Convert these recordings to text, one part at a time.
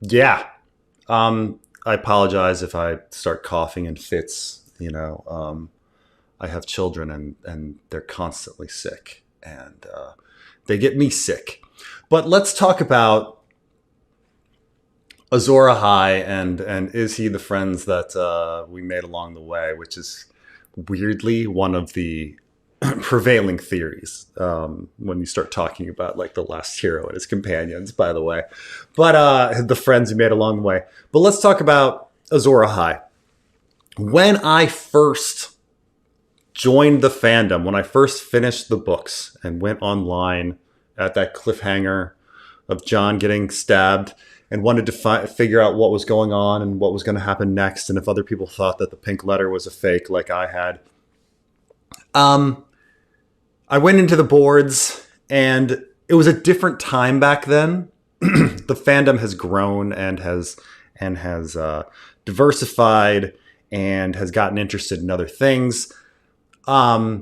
Yeah. I apologize if I start coughing in fits. I have children and they're constantly sick and they get me sick. But let's talk about Azor Ahai and is he the friends that we made along the way, which is weirdly one of the prevailing theories when you start talking about like the last hero and his companions, by the way. But the friends he made along the way. But let's talk about Azor Ahai. When I first joined the fandom, when I first finished the books and went online at that cliffhanger of John getting stabbed and wanted to figure out what was going on and what was going to happen next, and if other people thought that the pink letter was a fake like I had. I went into the boards and it was a different time back then. The fandom has grown and has diversified and has gotten interested in other things. A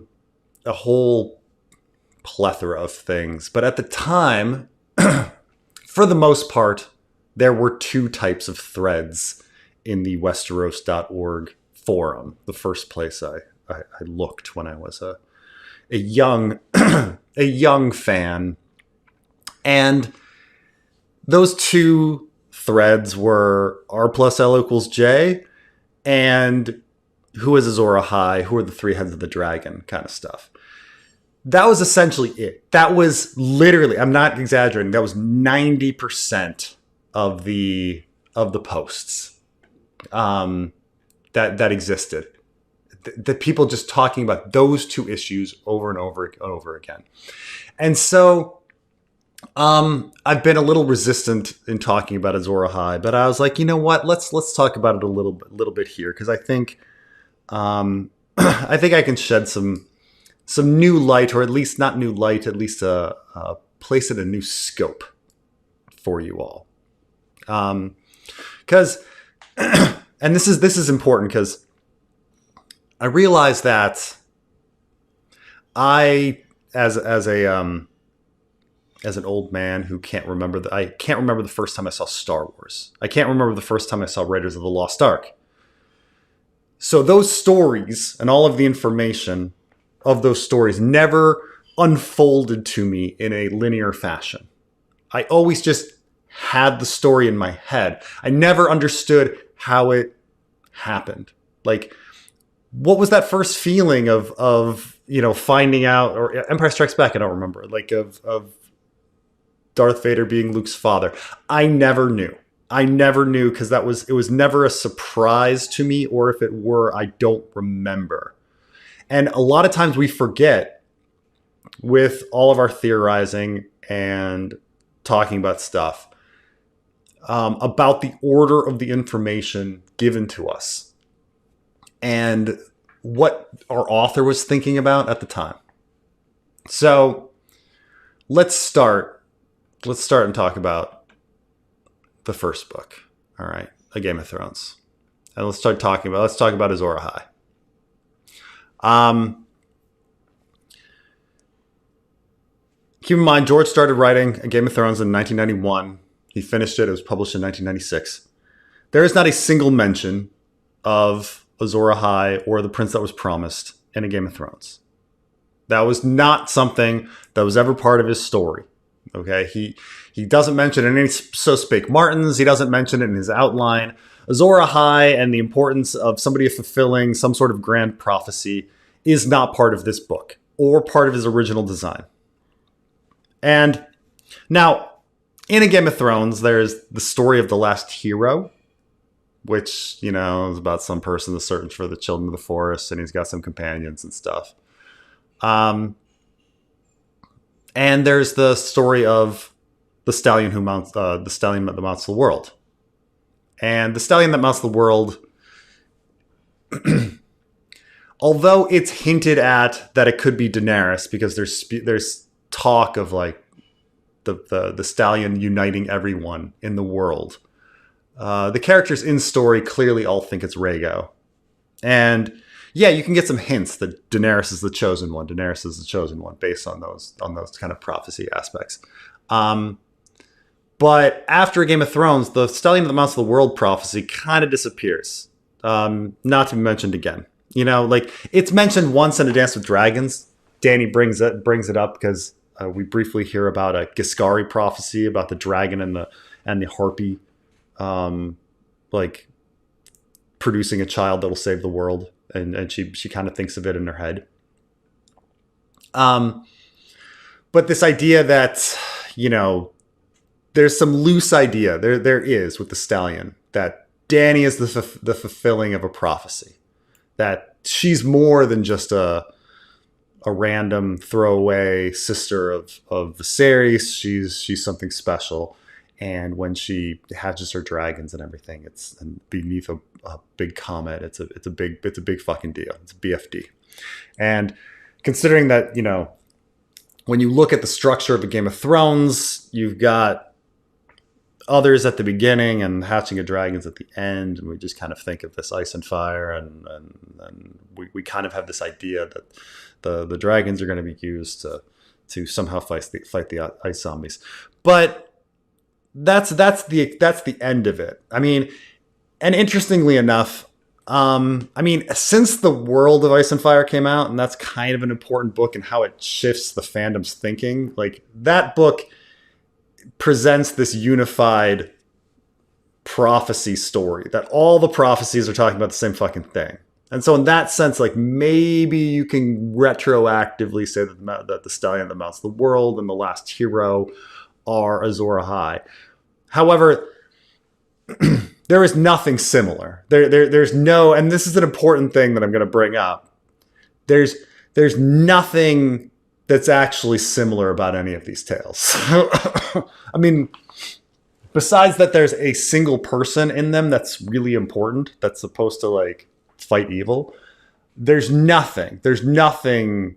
whole plethora of things. But at the time, for the most part, there were two types of threads in the Westeros.org forum. The first place I looked when I was a young a young fan. And those two threads were R plus L equals J and who is Azor Ahai, who are the three heads of the dragon kind of stuff. That was essentially it. That was literally, I'm not exaggerating, that was 90% of the posts that existed. The people just talking about those two issues over and over and over again. And so I've been a little resistant in talking about Azor Ahai, but I was like, you know what? Let's talk about it a little bit here, because I think I can shed some new light, or at least not new light, at least place it in a new scope for you all. Because and this is important, because I realized that I, as an old man who can't remember the first time I saw Star Wars. I can't remember the first time I saw Raiders of the Lost Ark. So those stories and all of the information of those stories never unfolded to me in a linear fashion. I always just had the story in my head. I never understood how it happened. Like, what was that first feeling of finding out, or Empire Strikes Back? I don't remember. Like of Darth Vader being Luke's father. I never knew because it was never a surprise to me, or if it were, I don't remember. And a lot of times we forget, with all of our theorizing and talking about stuff, about the order of the information given to us and what our author was thinking about at the time. So let's start and talk about the first book. All right, A Game of Thrones. And let's talk about Azor Ahai. Keep in mind, George started writing A Game of Thrones in 1991. He finished it. It was published in 1996. There is not a single mention of Azor Ahai or the Prince That Was Promised in A Game of Thrones. That was not something that was ever part of his story. Okay, he doesn't mention it in any So Spake Martins. He doesn't mention it in his outline. Azor Ahai and the importance of somebody fulfilling some sort of grand prophecy is not part of this book or part of his original design. And now, in A Game of Thrones, there's the story of the last hero, which, is about some person that's searching for the children of the forest, and he's got some companions and stuff. And there's the story of the stallion that mounts the world. And the stallion that mounts the world, although it's hinted at that it could be Daenerys, because there's talk of like the stallion uniting everyone in the world. The characters in story clearly all think it's Rhaego. And yeah, you can get some hints that Daenerys is the chosen one. Daenerys is the chosen one based on those kind of prophecy aspects. But after Game of Thrones, the Stallion of the Mounts of the World prophecy kind of disappears. Not to be mentioned again. You know, like it's mentioned once in A Dance with Dragons. Dany brings it up because we briefly hear about a Giscari prophecy about the dragon and the harpy, like producing a child that will save the world, and she kind of thinks of it in her head. But this idea that, you know, there's some loose idea there is with the Stallion that Dany is the fulfilling of a prophecy, that she's more than just a random throwaway sister of Viserys. She's something special, and when she hatches her dragons and everything, it's beneath a big comet. It's a big fucking deal. It's a BFD, and considering that, you know, when you look at the structure of a Game of Thrones, you've got others at the beginning and hatching of dragons at the end, and we just kind of think of this ice and fire, and we kind of have this idea that the dragons are going to be used to somehow fight the ice zombies. But that's the end of it. I mean, and interestingly enough, I mean, since The World of Ice and Fire came out, and that's kind of an important book in how it shifts the fandom's thinking, like that book presents this unified prophecy story that all the prophecies are talking about the same fucking thing. And so in that sense, like maybe you can retroactively say that the Stallion that mounts the world and the last hero are Azor Ahai. However, there is nothing similar. There's no, and this is an important thing that I'm going to bring up. There's nothing that's actually similar about any of these tales. I mean, besides that there's a single person in them that's really important, that's supposed to like fight evil. There's nothing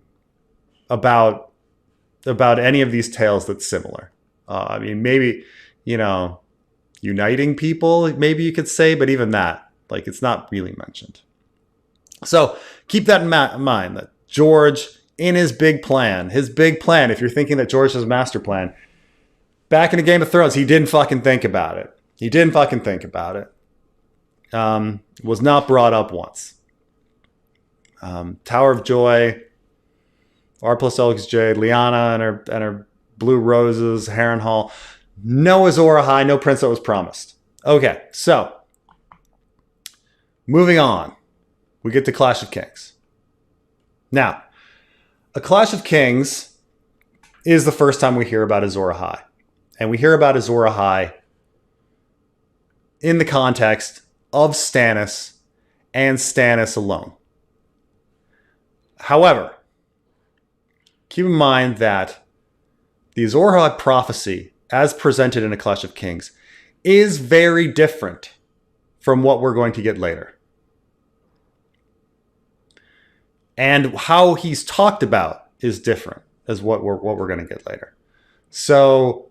about any of these tales that's similar. I mean, maybe, you know, uniting people, maybe you could say, but even that, like, it's not really mentioned. So keep that in mind, that George, in his big plan, if you're thinking that George has a master plan, back in the Game of Thrones, he didn't fucking think about it. Was not brought up once. Tower of Joy, R plus L equals J, Lyanna and her blue roses, Harrenhal. No Azor Ahai, no prince that was promised. Okay, so moving on, we get to Clash of Kings. Now, A Clash of Kings is the first time we hear about Azor Ahai. And we hear about Azor Ahai in the context of Stannis and Stannis alone. However, keep in mind that the Azor Ahai prophecy, as presented in A Clash of Kings, is very different from what we're going to get later. And how he's talked about is different as what we're going to get later. So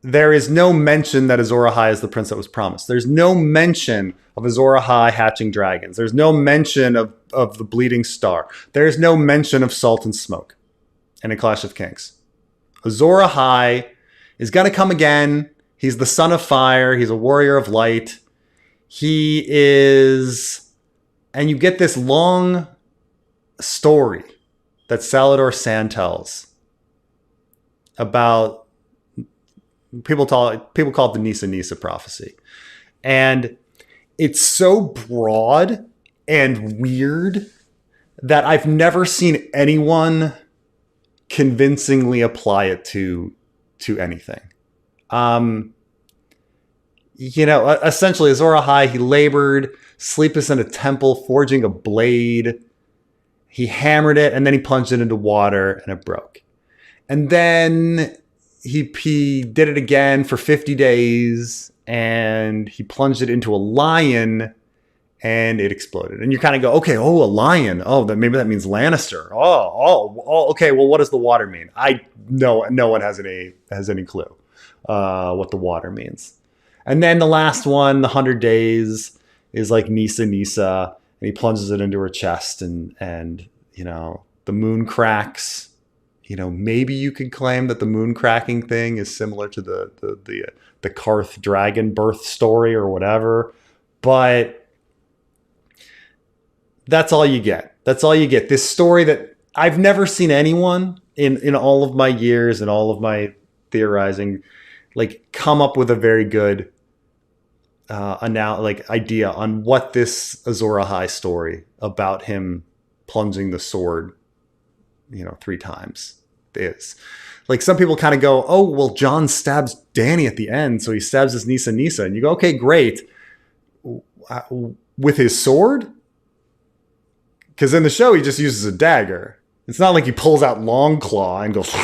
there is no mention that Azor Ahai is the prince that was promised. There's no mention of Azor Ahai hatching dragons. There's no mention of the bleeding star. There's no mention of salt and smoke in A Clash of Kings. Azor Ahai is going to come again. He's the son of fire. He's a warrior of light. He is... And you get this long story that Salador Sand tells about... People call it the Nisa Nisa prophecy. And it's so broad and weird that I've never seen anyone convincingly apply it to anything. You know, essentially Azor Ahai, he labored, sleepless in a temple, forging a blade. He hammered it and then he plunged it into water and it broke. And then he did it again for 50 days and he plunged it into a lion and it exploded. And you kind of go, okay, oh, a lion. Oh, maybe that means Lannister. Oh, okay. Well, what does the water mean? No one has any clue what the water means. And then the last one, the 100 days, is like Nisa Nisa, and he plunges it into her chest, and you know, the moon cracks. maybe you could claim that the moon cracking thing is similar to the Karth dragon birth story or whatever, but that's all you get. That's all you get. This story that I've never seen anyone in all of my years and all of my theorizing, like, come up with a very good idea on what this Azor Ahai story about him plunging the sword, 3 times is. Like, some people kind of go, oh, well, Jon stabs Dany at the end, so he stabs his Nissa, and you go, okay, great. With his sword? Because in the show, he just uses a dagger. It's not like he pulls out Longclaw and goes,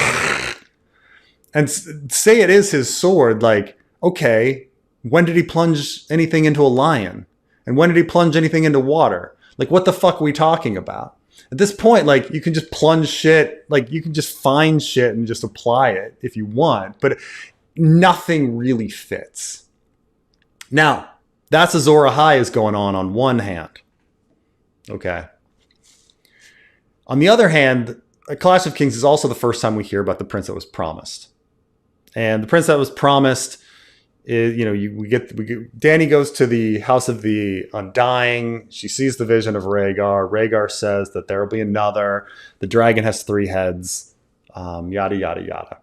and say it is his sword, like, okay, when did he plunge anything into a lion? And when did he plunge anything into water? Like, what the fuck are we talking about? At this point, like, you can just plunge shit, like, you can just find shit and just apply it if you want, but nothing really fits. Now, that's Azor Ahai is going on one hand. Okay. On the other hand, A Clash of Kings is also the first time we hear about the prince that was promised. And the prince that was promised is, Dany goes to the House of the Undying. She sees the vision of Rhaegar. Rhaegar says that there will be another. The dragon has 3 heads. Yada, yada, yada.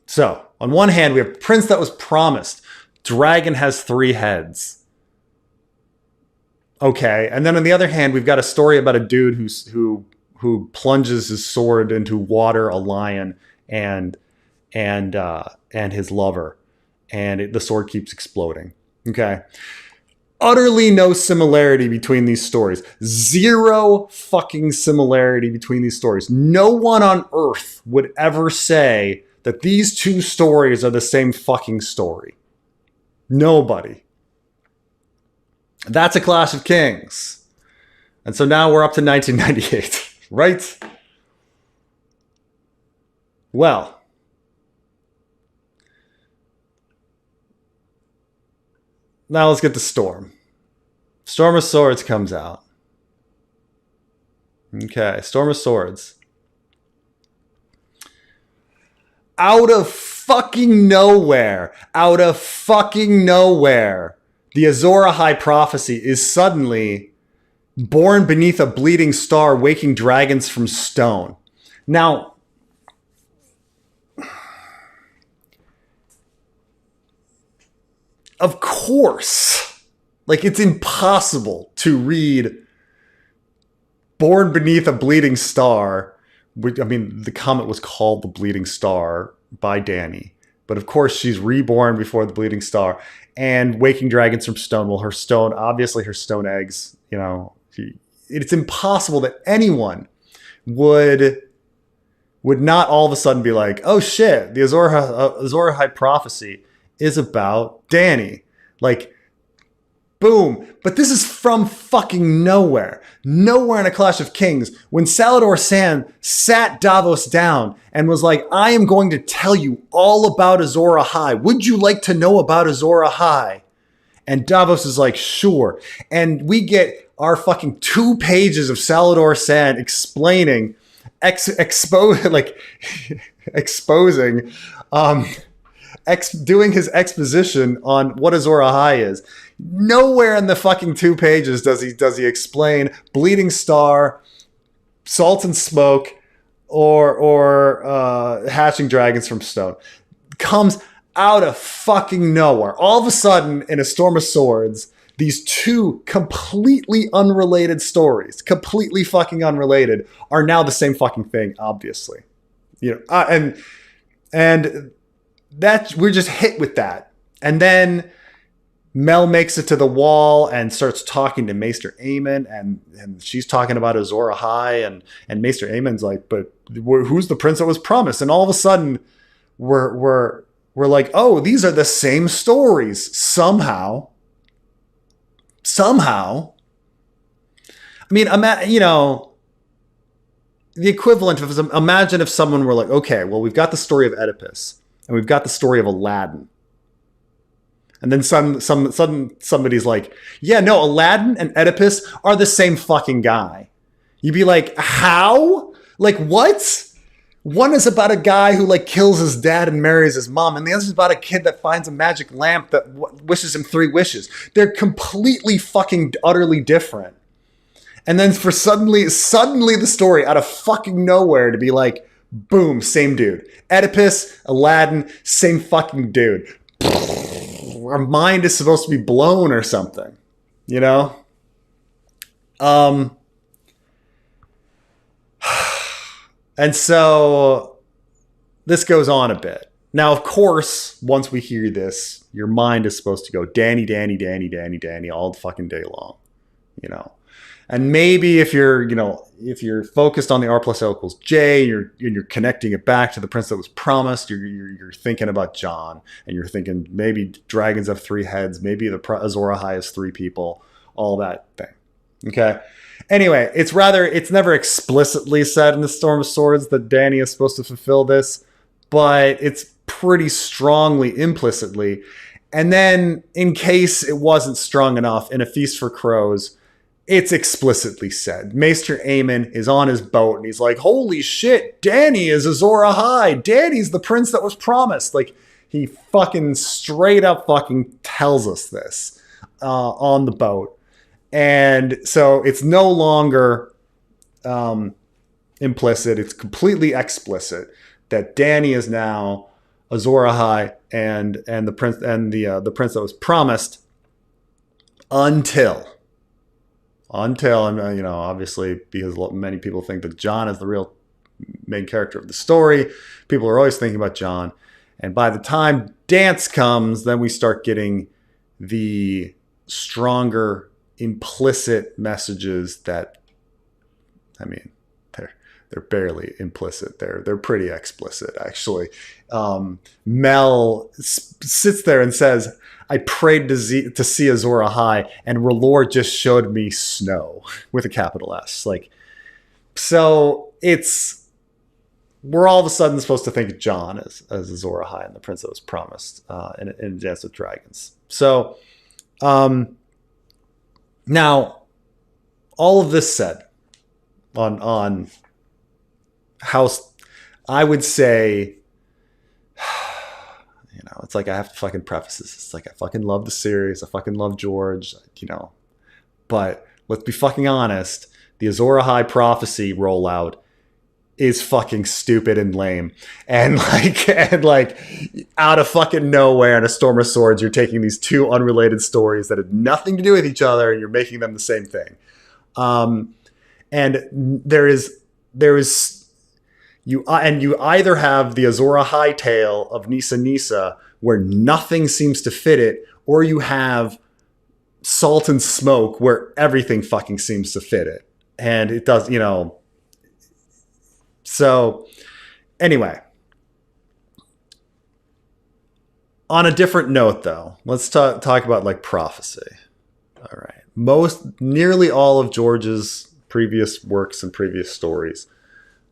So, on one hand, we have prince that was promised. Dragon has 3 heads. Okay. And then on the other hand, we've got a story about a dude who plunges his sword into water, a lion, and his lover. And the sword keeps exploding. Okay. Utterly no similarity between these stories. 0 fucking similarity between these stories. No one on earth would ever say that these 2 stories are the same fucking story. Nobody. That's A Clash of Kings. And so now we're up to 1998, right? Well, now let's get to Storm. Storm of Swords comes out. Okay, Storm of Swords. Out of fucking nowhere, the Azor Ahai prophecy is suddenly born beneath a bleeding star, waking dragons from stone. Now, of course, like, it's impossible to read born beneath a bleeding star. I mean, the comet was called the Bleeding Star by Dany. But of course, she's reborn before the Bleeding Star and waking dragons from stone. Well, her stone eggs, it's impossible that anyone would not all of a sudden be like, oh shit, the Azor Ahai prophecy is about Dany. Like, boom. But this is from fucking nowhere. Nowhere in A Clash of Kings. When Salladhor Saan sat Davos down and was like, I am going to tell you all about Azor Ahai. Would you like to know about Azor Ahai? And Davos is like, sure. And we get our fucking 2 pages of Salladhor Saan explaining, doing his exposition on what Azor Ahai is. Nowhere in the fucking 2 pages does he explain Bleeding Star, Salt and Smoke, or hatching dragons from stone. Comes out of fucking nowhere. All of a sudden, in A Storm of Swords, these 2 completely unrelated stories, completely fucking unrelated, are now the same fucking thing, obviously. And that, we're just hit with that. And then Mel makes it to the wall and starts talking to Maester Aemon, and she's talking about Azor Ahai, and Maester Aemon's like, but who's the prince that was promised? And all of a sudden, we're like, oh, these are the same stories somehow. I mean, the equivalent of, imagine if someone were like, okay, well, we've got the story of Oedipus and we've got the story of Aladdin. And then somebody's like, yeah, no, Aladdin and Oedipus are the same fucking guy. You'd be like, how? Like, what? One is about a guy who like kills his dad and marries his mom, and the other is about a kid that finds a magic lamp that wishes him 3 wishes. They're completely fucking utterly different. And then for suddenly the story out of fucking nowhere to be like, boom, same dude. Oedipus, Aladdin, same fucking dude. Our mind is supposed to be blown or something, you know? And so this goes on a bit. Now, of course, once we hear this, your mind is supposed to go Danny, Danny, Danny, Danny, Danny all the fucking day long, you know? And maybe if you're focused on the R plus L equals J, you're connecting it back to the prince that was promised. You're thinking about John, and you're thinking maybe dragons have 3 heads, maybe the Azor Ahai has 3 people, all that thing. Okay. Anyway, it's never explicitly said in the Storm of Swords that Danny is supposed to fulfill this, but it's pretty strongly implicitly. And then, in case it wasn't strong enough, in A Feast for Crows, it's explicitly said. Maester Aemon is on his boat and he's like, holy shit, Danny is Azor Ahai. Danny's the prince that was promised. Like, he fucking straight up fucking tells us this on the boat. And so it's no longer implicit. It's completely explicit that Danny is now Azor Ahai and the prince the prince that was promised until obviously, because many people think that John is the real main character of the story. People are always thinking about John. And by the time Dance comes, then we start getting the stronger implicit messages that, I mean, they're barely implicit. They're pretty explicit, actually. Mel sits there and says, I prayed to see Azor Ahai, and R'hllor just showed me snow with a capital S. Like, so we're all of a sudden supposed to think of John as Azor Ahai and the prince that was promised in Dance with Dragons. So, now, all of this said on how I would say, it's like I have to fucking preface this. It's like I fucking love the series. I fucking love George, But let's be fucking honest. The Azor Ahai prophecy rollout is fucking stupid and lame. And like out of fucking nowhere in A Storm of Swords, you're taking these 2 unrelated stories that have nothing to do with each other and you're making them the same thing. And you either have the Azor Ahai tale of Nissa Nissa where nothing seems to fit it, or you have Salt and Smoke where everything fucking seems to fit it. And it does, So anyway, on a different note though, let's talk about like prophecy. All right. Nearly all of George's previous works and previous stories,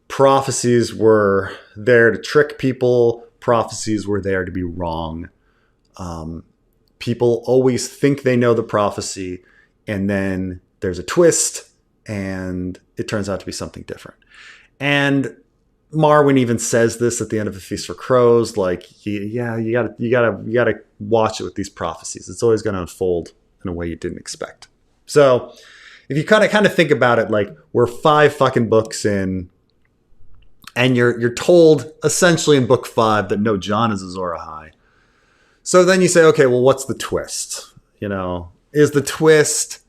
prophecies were there to trick people. Prophecies were there to be wrong. People always think they know the prophecy, and then there's a twist, and it turns out to be something different. And Marwyn even says this at the end of A Feast for Crows, like, you gotta watch it with these prophecies. It's always going to unfold in a way you didn't expect. So if you kind of think about it, like, we're 5 fucking books in, and you're told essentially in book 5 that no, John is Azor Ahai. So then you say, okay, well, what's the twist? Is the twist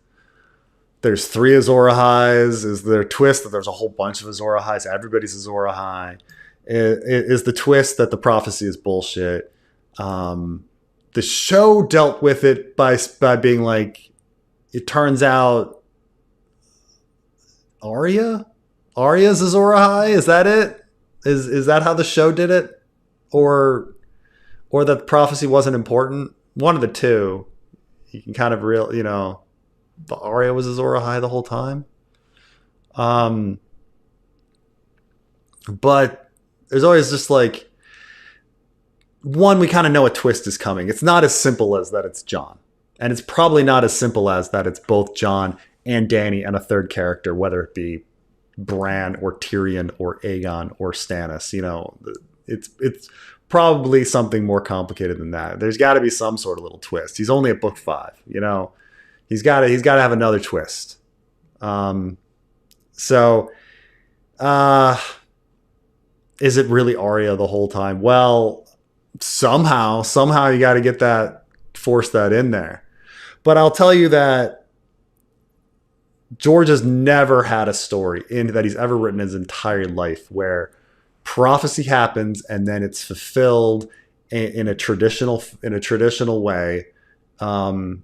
there's 3 Azor Ahais? Is there a twist that there's a whole bunch of Azor Ahais? Everybody's Azor Ahai? Is the twist that the prophecy is bullshit? The show dealt with it by being like, it turns out Arya's Azor Ahai? Is that it? Is that how the show did it? Or that the prophecy wasn't important? One of the two. You can kind of the Arya was Azor Ahai the whole time. But there's always just like, one, we kind of know a twist is coming. It's not as simple as that it's John. And it's probably not as simple as that it's both John and Danny and a third character, whether it be Bran or Tyrion or Aegon or Stannis. It's probably something more complicated than that. There's got to be some sort of little twist. He's only at book 5. He's got to have another twist. Is it really Arya the whole time? Well, somehow you got to force that in there. But I'll tell you that George has never had a story that he's ever written in his entire life where prophecy happens and then it's fulfilled in a traditional way, and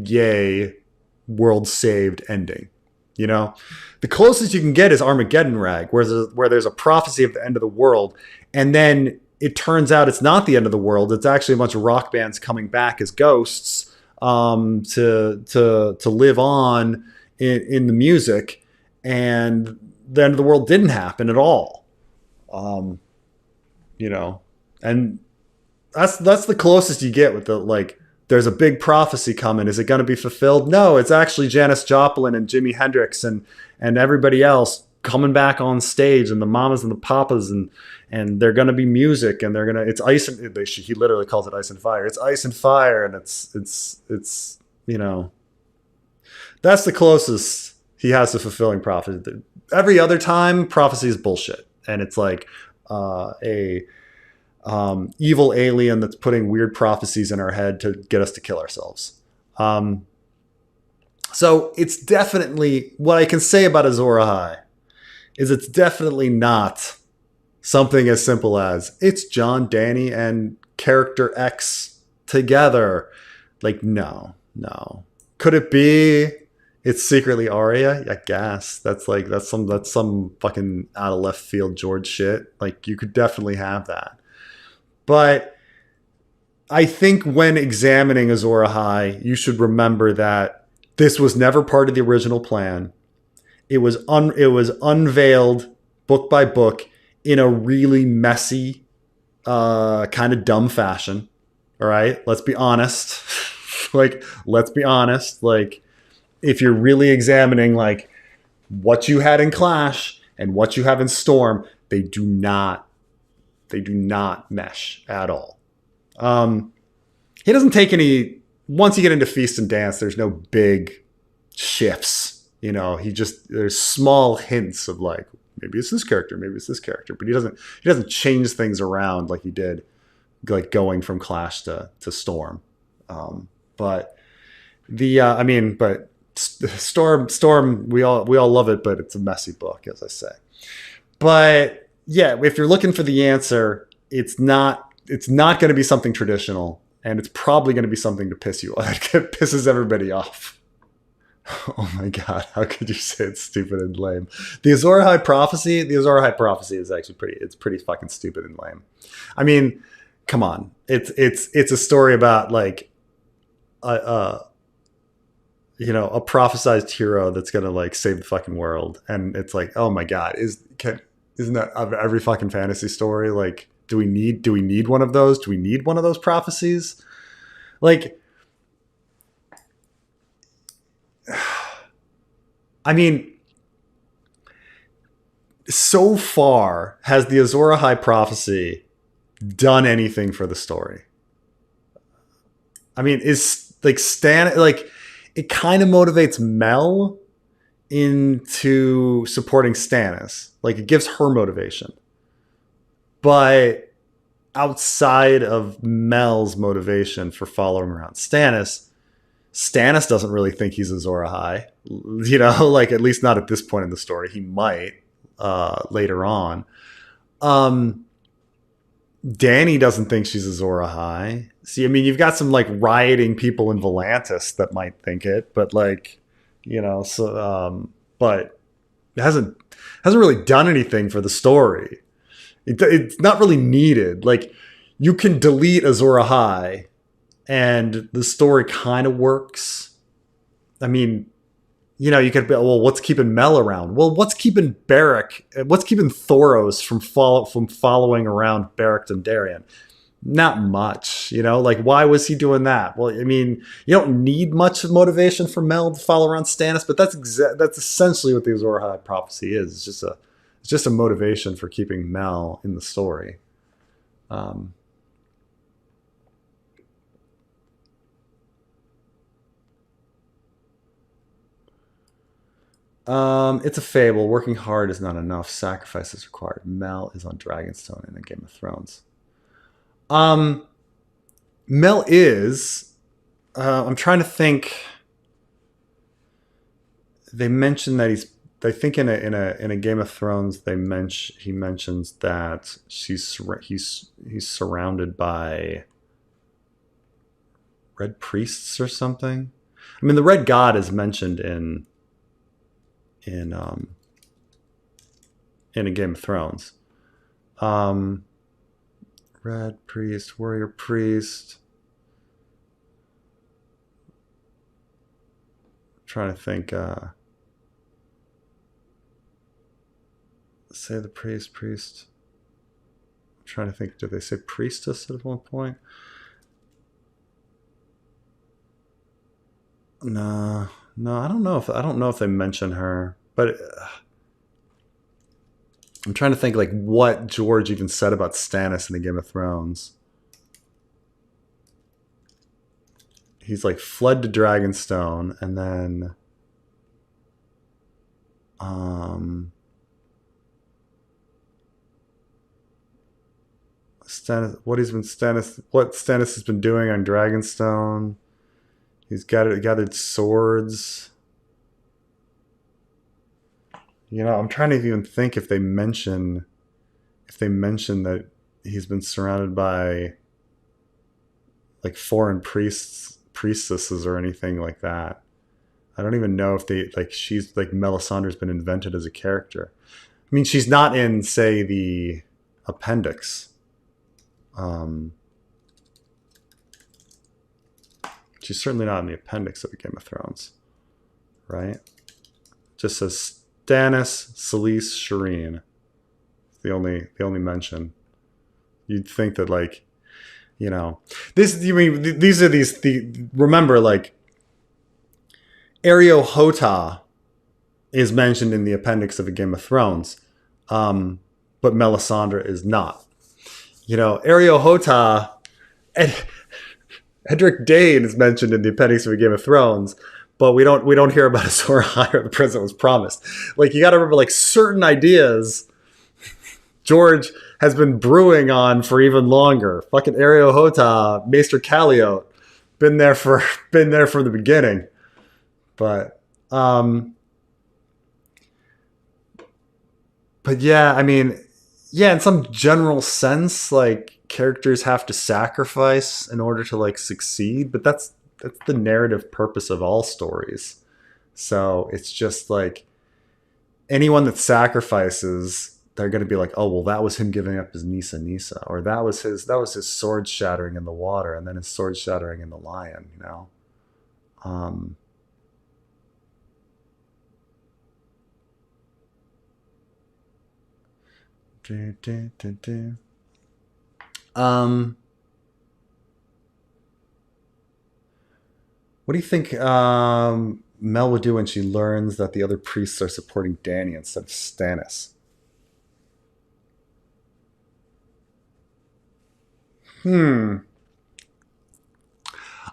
yay, world saved ending. The closest you can get is Armageddon Rag, where there's a prophecy of the end of the world, and then it turns out it's not the end of the world. It's actually a bunch of rock bands coming back as ghosts to live on in the music, and the end of the world didn't happen at all. And that's the closest you get with the there's a big prophecy coming. Is it going to be fulfilled? No, it's actually Janis Joplin and Jimi Hendrix and everybody else coming back on stage, and the mamas and the papas, and they're going to be music, and it's ice and he literally calls it ice and fire. It's ice and fire, and it's that's the closest he has to fulfilling prophecy. Every other time, prophecy is bullshit, and it's like a evil alien that's putting weird prophecies in our head to get us to kill ourselves. So it's definitely, what I can say about Azor Ahai is it's definitely not something as simple as it's John, Danny, and character X together. No. Could it be it's secretly Arya? I guess that's some fucking out of left field George shit. You could definitely have that. But I think when examining Azor Ahai, you should remember that this was never part of the original plan. It was unveiled book by book in a really messy, kind of dumb fashion. All right, let's be honest. Let's be honest. If you're really examining what you had in Clash and what you have in Storm, they do not mesh at all. He doesn't take any. Once you get into Feast and Dance, there's no big shifts. There's small hints of maybe it's this character, maybe it's this character, but he doesn't change things around like he did, going from Clash to Storm. But Storm, we all love it, but it's a messy book, as I say. But yeah, if you're looking for the answer, it's not going to be something traditional, and it's probably going to be something to piss you off. It pisses everybody off. Oh my God, how could you say it's stupid and lame? The Azor Ahai prophecy is actually pretty fucking stupid and lame. I mean, come on. It's a story about a prophesized hero that's going to save the fucking world, and it's oh my God, isn't that every fucking fantasy story? Do we need one of those? Do we need one of those prophecies? I mean, so far has the Azor Ahai prophecy done anything for the story? I mean, is Stan it kind of motivates Mel into supporting Stannis. It gives her motivation. But outside of Mel's motivation for following around Stannis doesn't really think he's Azor Ahai. At least not at this point in the story. He might later on. Dany doesn't think she's Azor Ahai. See, I mean, you've got some rioting people in Volantis that might think it, but but it hasn't really done anything for the story. It's not really needed. You can delete Azor Ahai and the story kind of works. I mean, you could be, well, what's keeping Mel around? Well, what's keeping Thoros from following around Beric Dondarrion? Not much, like why was he doing that? Well, I mean, you don't need much motivation for Mel to follow around Stannis, but that's essentially what the Azor Ahai prophecy is. It's just a motivation for keeping Mel in the story. It's a fable. Working hard is not enough. Sacrifice is required. Mel is on Dragonstone in a Game of Thrones. Mel is. I'm trying to think. They mention that he's. I think in a Game of Thrones he mentions that he's surrounded by red priests or something. I mean, the Red God is mentioned in a Game of Thrones. Red priest, warrior priest. I'm trying to think. Say the priest. I'm trying to think. Did they say priestess at one point? No. I don't know if they mention her, but I'm trying to think like what George even said about Stannis in the Game of Thrones. He's like fled to Dragonstone, and then what Stannis has been doing on Dragonstone. He's gathered swords. I'm trying to even think if they mention that he's been surrounded by like foreign priestesses or anything like that. I don't even know if she's like Melisandre's been invented as a character. I mean, she's not in, say, the appendix. She's certainly not in the appendix of the Game of Thrones, right? Just says Stannis, Selyse, Shireen. The only mention. You'd think that remember Areo Hotah is mentioned in the appendix of a Game of Thrones, but Melisandre is not. Areo Hotah and Edric Dane is mentioned in the appendix of a Game of Thrones, but we don't hear about Azor Ahai or the President Was Promised. You got to remember, certain ideas George has been brewing on for even longer. Fucking Areo Hotah, Maester Calliope, been there from the beginning. But yeah, I mean, yeah, in some general sense, characters have to sacrifice in order to succeed, but that's the narrative purpose of all stories. So it's just anyone that sacrifices, they're going to be oh, well, that was him giving up his Nisa, or that was his sword shattering in the water, and then his sword shattering in the lion. What do you think Mel would do when she learns that the other priests are supporting Dany instead of Stannis? I'm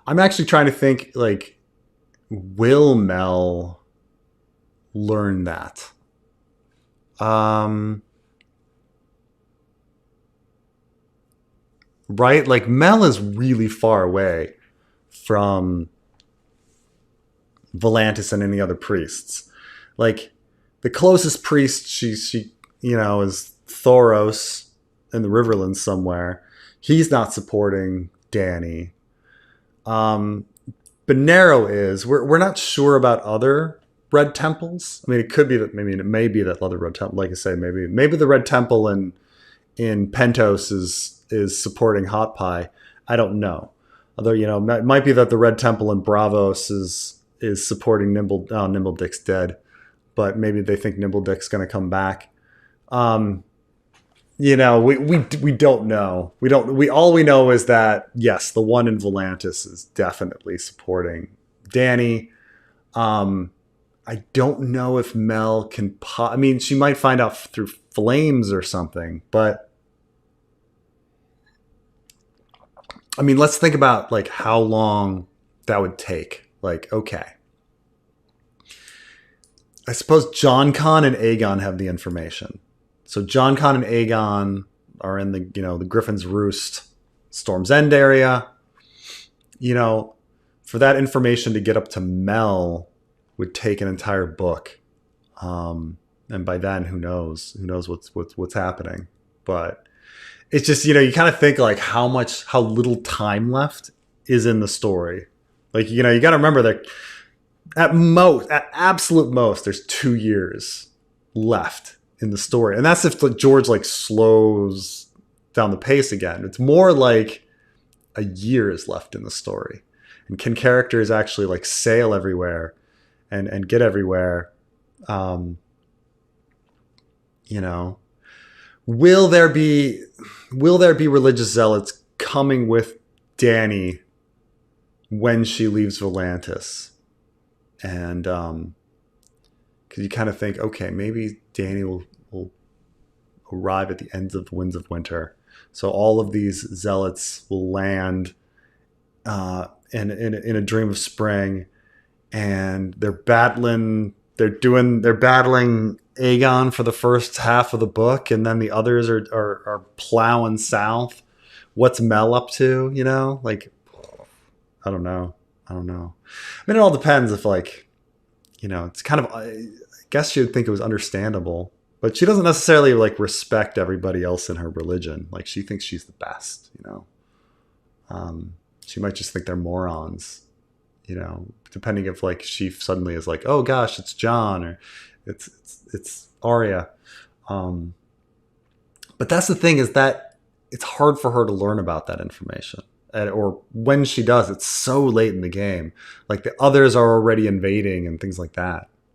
actually trying to think, will Mel learn that? Right? Mel is really far away from Volantis and any other priests. The closest priest she is Thoros in the Riverlands somewhere. He's not supporting Dany. Benerro is. We're not sure about other Red Temples. I mean, it could be that. I mean, it may be that other Red Temple. Like I say, maybe the Red Temple in Pentos is supporting Hot Pie. I don't know. Although it might be that the Red Temple in Bravos is supporting Nimble. Oh, Nimbledick's dead, but maybe they think Nimbledick's going to come back. we don't know. All we know is that, yes, the one in Volantis is definitely supporting Danny. I don't know if Mel can I mean, she might find out through flames or something, but I mean, let's think about like how long that would take. Like, okay, I suppose John Con and Aegon have the information. So John Con and Aegon are in the Griffin's Roost, Storm's End area. For that information to get up to Mel would take an entire book. And by then, who knows? Who knows what's happening? But it's just, you kind of think like how little time left is in the story. Like, you got to remember that at absolute most, there's 2 years left in the story. And that's if George like slows down the pace again. It's more like a year is left in the story. And can characters actually like sail everywhere and get everywhere? Will there be religious zealots coming with Dany when she leaves Volantis? And because you kind of think, okay, maybe Dany will arrive at the ends of the Winds of Winter, so all of these zealots will land in a Dream of Spring, and they're battling Aegon for the first half of the book, and then the others are plowing south. What's Mel up to? Like, I don't know. I mean, it all depends if it's kind of, I guess she would think it was understandable, but she doesn't necessarily like respect everybody else in her religion. Like, she thinks she's the best, she might just think they're morons, depending if like she suddenly is like, oh gosh, it's John or it's Arya. But that's the thing, is that it's hard for her to learn about that information. Or when she does, it's so late in the game. Like, the others are already invading and things like that.